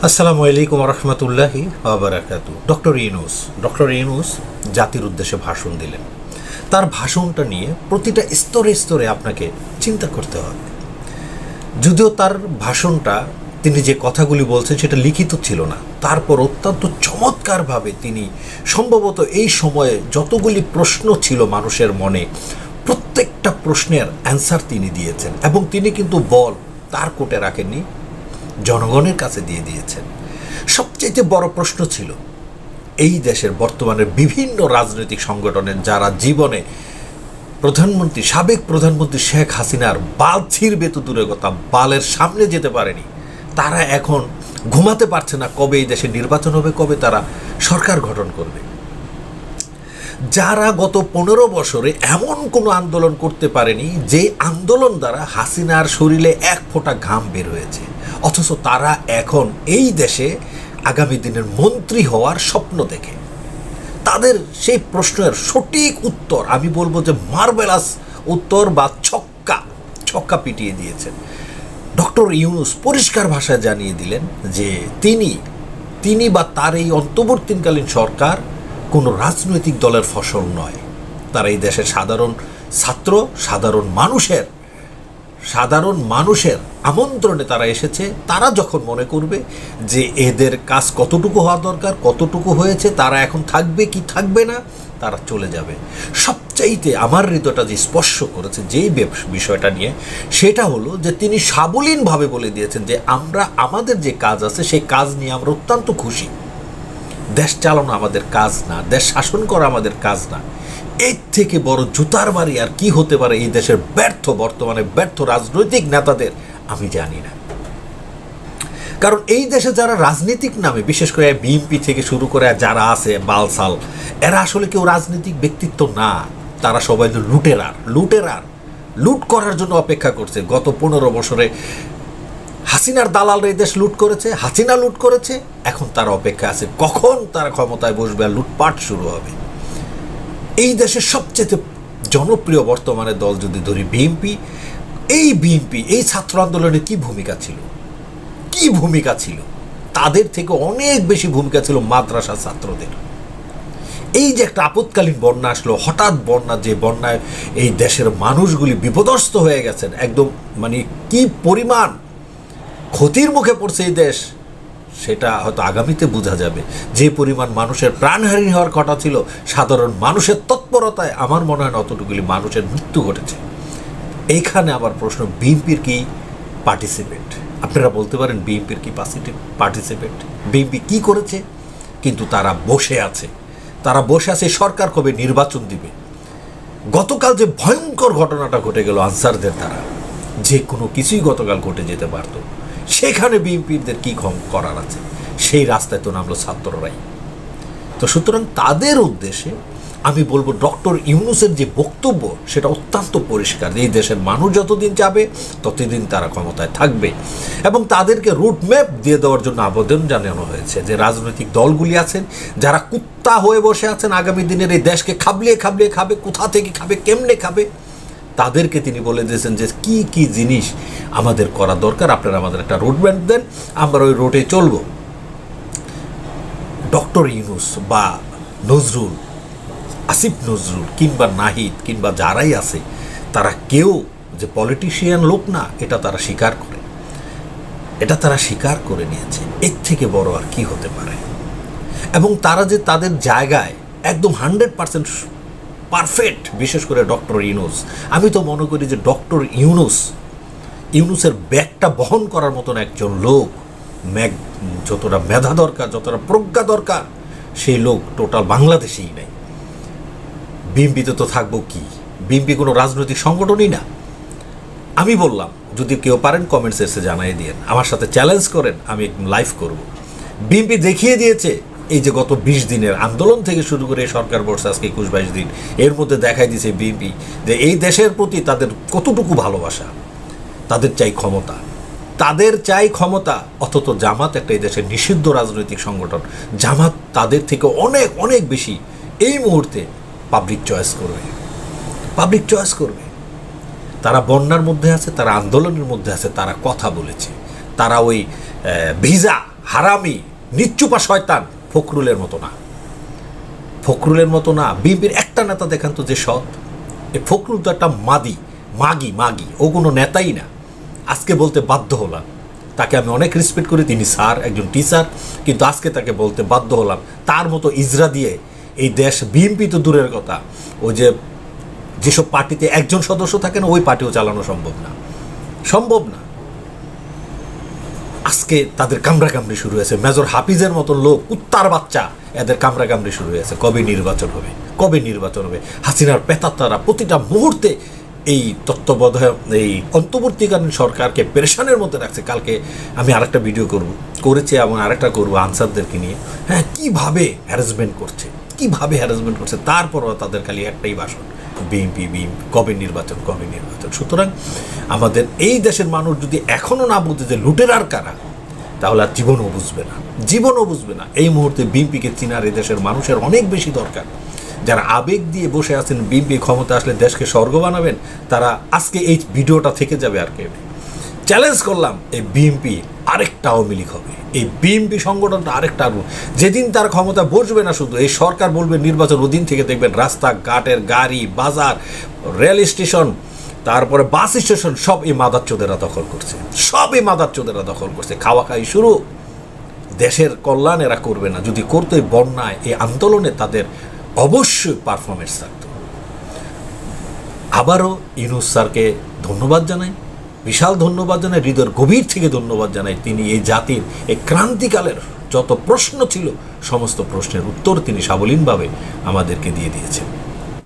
আসসালামু আলাইকুম রহমতুল্লাহি বারাকাতু। ডক্টর ইউনূস জাতির উদ্দেশ্যে ভাষণ দিলেন। তার ভাষণটা নিয়ে প্রতিটা স্তরে স্তরে আপনাকে চিন্তা করতে হবে। যদিও তার ভাষণটা, তিনি যে কথাগুলি বলছেন সেটা লিখিত ছিল না, তারপর অত্যন্ত চমৎকারভাবে তিনি সম্ভবত এই সময়ে যতগুলি প্রশ্ন ছিল মানুষের মনে, প্রত্যেকটা প্রশ্নের অ্যান্সার তিনি দিয়েছেন। এবং তিনি কিন্তু বল তার কোটে রাখেননি, জনগণের কাছে দিয়ে দিয়েছেন। সবচেয়ে বড় প্রশ্ন ছিল এই দেশের বর্তমানে বিভিন্ন রাজনৈতিক সংগঠনের যারা জীবনে সাবেক প্রধানমন্ত্রী শেখ হাসিনার বাল ছিঁড়বে তো দূরের কথা, বালের সামনে যেতে পারেনি, তারা এখন ঘুমাতে পারছে না কবে এই দেশে নির্বাচন হবে, কবে তারা সরকার গঠন করবে। যারা গত 15 বছরে এমন কোনো আন্দোলন করতে পারেনি যে আন্দোলন দ্বারা হাসিনার শরীরে এক ফোঁটা ঘাম বের হয়েছে, অথচ তারা এখন এই দেশে আগামী দিনের মন্ত্রী হওয়ার স্বপ্ন দেখে। তাদের সেই প্রশ্নের সঠিক উত্তর, আমি বলবো যে মার্ভেলাস উত্তর বা ছক্কা পিটিয়ে দিয়েছেন। ডক্টর ইউনূস পরিষ্কার ভাষায় জানিয়ে দিলেন যে তিনি বা তার এই অন্তর্বর্তীকালীন সরকার কোনো রাজনৈতিক দলের ফসল নয়। তারা এই দেশের সাধারণ ছাত্র, সাধারণ মানুষের আমন্ত্রণে তারা এসেছে। তারা যখন মনে করবে যে এদের কাজ কতটুকু হওয়া দরকার, কতটুকু হয়েছে, তারা এখন থাকবে কি থাকবে না, তারা চলে যাবে। সবচাইতে আমার হৃদয়টা যে স্পর্শ করেছে যেই বিষয়টা নিয়ে, সেটা হলো যে তিনি সাবলীনভাবে বলে দিয়েছেন যে আমরা আমাদের যে কাজ আছে সেই কাজ নিয়ে আমরা অত্যন্ত খুশি। দেশ চালানো আমাদের কাজ না, দেশ শাসন করা আমাদের কাজ না। এর থেকে বড় জুতার বাড়ি আর কি হতে পারে এই দেশের বর্তমানে ব্যর্থ রাজনৈতিক নেতাদের, আমি জানি না। কারণ এই দেশে যারা রাজনীতিক নামে, বিশেষ করে বিএনপি থেকে শুরু করে যারা আছে বালসাল, এরা আসলে কেউ রাজনৈতিক ব্যক্তিত্ব না। তারা সবাই লুট করার জন্য অপেক্ষা করছে। গত 15 বছরে হাসিনার দালালরা এই দেশ লুট করেছে, হাসিনা লুট করেছে, এখন তারা অপেক্ষা আছে কখন তারা ক্ষমতায় বসবে আর লুটপাট শুরু হবে। এই দেশের সবচেয়ে জনপ্রিয় বর্তমানে দল যদি ধরি বিএনপি, এই ছাত্র আন্দোলনে কি ভূমিকা ছিল, তাদের থেকে অনেক বেশি ভূমিকা ছিল মাদ্রাসা ছাত্রদের। এই যে একটা আপৎকালীন বন্যা আসলো, হঠাৎ বন্যা, যে বন্যায় এই দেশের মানুষগুলি বিপদস্ত হয়ে গেছেন, একদম মানে কি পরিমাণ ক্ষতির মুখে পড়ছে এই দেশ, সেটা হয়তো আগামীতে বোঝা যাবে। যে পরিমাণ মানুষের প্রাণহানি হওয়ার কথা ছিল, সাধারণ মানুষের তৎপরতায় আমার মনে হয় না অতটুকুলি মানুষের মৃত্যু ঘটেছে। এইখানে আবার প্রশ্ন, বিএনপির কি পার্টিসিপেট? আপনারা বলতে পারেন বিএনপির কি পার্টিসিপেট? বিএনপি কি করেছে? কিন্তু তারা বসে আছে সরকার কবে নির্বাচন দিবে। গতকাল যে ভয়ঙ্কর ঘটনাটা ঘটে গেল আনসারদের দ্বারা, যে কোনো কিছুই গতকাল ঘটে যেতে পারত, সেখানে বিএনপিদের কী করার আছে? সেই রাস্তায় তো নামলো ছাত্ররাই। তো সুতরাং তাদের উদ্দেশ্যে আমি বলবো, ডক্টর ইউনূসের যে বক্তব্য সেটা অত্যন্ত পরিষ্কার। এই দেশের মানুষ যতদিন যাবে ততদিন তারা ক্ষমতায় থাকবে, এবং তাদেরকে রুটম্যাপ দিয়ে দেওয়ার জন্য আবেদন জানানো হয়েছে যে রাজনৈতিক দলগুলি আছেন যারা কুত্তা হয়ে বসে আছেন, আগামী দিনের এই দেশকে খাবলিয়ে খাবে, কোথা থেকে খাবে, কেমনে খাবে, তাদেরকে তিনি বলে দিয়েছেন যে কি কি জিনিস আমাদের করা দরকার, আপনারা আমাদের একটা রোডম্যাপ দেন, আমরা ওই রোডে চলব। ডক্টর ইউনূস বা আসিফ নজরুল কিংবা নাহিদ কিংবা যারাই আছে, তারা কেউ যে পলিটিশিয়ান লোক না, এটা তারা স্বীকার করে নিয়েছে। এর থেকে বড় আর কি হতে পারে? এবং তারা যে তাদের জায়গায় একদম 100% পারফেক্ট, বিশেষ করে ডক্টর ইউনূস। আমি তো মনে করি যে ডক্টর ইউনূসের ব্যাগটা বহন করার মতন একজন লোক, যতটা মেধা দরকার, যতটা প্রজ্ঞা দরকার, সেই লোক টোটাল বাংলাদেশেই নেই। বিএনপিতে তো থাকবো কি? বিএনপি কোনো রাজনৈতিক সংগঠনই না। আমি বললাম, যদি কেউ পারেন কমেন্টস এসে জানাই দিয়েন, আমার সাথে চ্যালেঞ্জ করেন, আমি লাইভ করব। বিএনপি দেখিয়ে দিয়েছে এই যে গত 20 দিনের আন্দোলন থেকে শুরু করে সরকার বর্ষে আজকে 21-22 দিন, এর মধ্যে দেখাই দিয়েছে বিএনপি যে এই দেশের প্রতি তাদের কতটুকু ভালোবাসা। তাদের চাই ক্ষমতা, অথচ জামাত একটা এই দেশের নিষিদ্ধ রাজনৈতিক সংগঠন, জামাত তাদের থেকে অনেক অনেক বেশি এই মুহূর্তে পাবলিক চয়েস করবে। তারা বন্যার মধ্যে আছে, তারা আন্দোলনের মধ্যে আছে, তারা কথা বলেছে, তারা ওই ভিসা হারামি নিচ্চুপা শয়তান ফখরুলের মতো না। ফখরুলের মতো না। বিএনপির একটা নেতা দেখান তো যে সৎ। এই ফখরুল তো একটা মাগি, ও কোনো নেতাই না। আজকে বলতে বাধ্য হলাম, তাকে আমি অনেক রেসপেক্ট করি, তিনি স্যার, একজন টিচার, কিন্তু আজকে তাকে বলতে বাধ্য হলাম তার মতো ইজরা দিয়ে এই দেশ, বিএনপি তো দূরের কথা, ওই যেসব পার্টিতে একজন সদস্য থাকে না, ওই পার্টিও চালানো সম্ভব না। আজকে তাদের কামড়াকামড়ি শুরু হয়েছে। মেজর হাফিজের মতন লোক, কুত্তার বাচ্চা, এদের কামড়াকামড়ি শুরু হয়েছে। কবে নির্বাচন হবে? হাসিনার পেতাত্তারা প্রতিটা মুহূর্তে এই তত্ত্বাবধায়ক, এই অন্তর্বর্তীকালীন সরকারকে পেরেশানের মধ্যে রাখছে। কালকে আমি আরেকটা ভিডিও করেছি এবং আরেকটা করবো আনসারদেরকে নিয়ে। হ্যাঁ, কীভাবে হ্যারাসমেন্ট করছে। তারপরও তাদের খালি একটাই ভাষণ, বিএনপি কবে নির্বাচন। সুতরাং আমাদের এই দেশের মানুষ যদি এখনও না বুঝে যে লুটেরার কারা, তাহলে আর জীবনও বুঝবে না। এই মুহূর্তে বিএনপিকে চিনার এই দেশের মানুষের অনেক বেশি দরকার। যারা আবেগ দিয়ে বসে আছেন বিএনপি ক্ষমতা আসলে দেশকে স্বর্গ বানাবেন, তারা আজকে এই ভিডিওটা থেকে যাবে। আর কে চ্যালেঞ্জ করলাম, এই বিএনপি আরেকটা আওয়ামী লীগ হবে। এই বিএনপি সংগঠনটা আরেকটা যেদিন তার ক্ষমতা বসবে না, শুধু এই সরকার বলবে নির্বাচন, ওদিন থেকে দেখবেন রাস্তাঘাটের গাড়ি, বাজার, রেল স্টেশন, তারপরে বাস স্টেশন সব এই মাদারচোদেরা দখল করছে। খাওয়া খাই শুরু। দেশের কল্যাণ এরা করবে না। যদি করতো এই বন্যায়, এই আন্দোলনে, তাদের অবশ্যই পারফরমেন্স থাকতো। আবারও ইউনূস স্যারকে ধন্যবাদ জানাই, বিশাল ধন্যবাদ জানাই, হৃদয়ের গভীর থেকে ধন্যবাদ জানাই। তিনি এই জাতির এই ক্রান্তিকালের যত প্রশ্ন ছিল, সমস্ত প্রশ্নের উত্তর তিনি সাবলীনভাবে আমাদেরকে দিয়ে দিয়েছেন।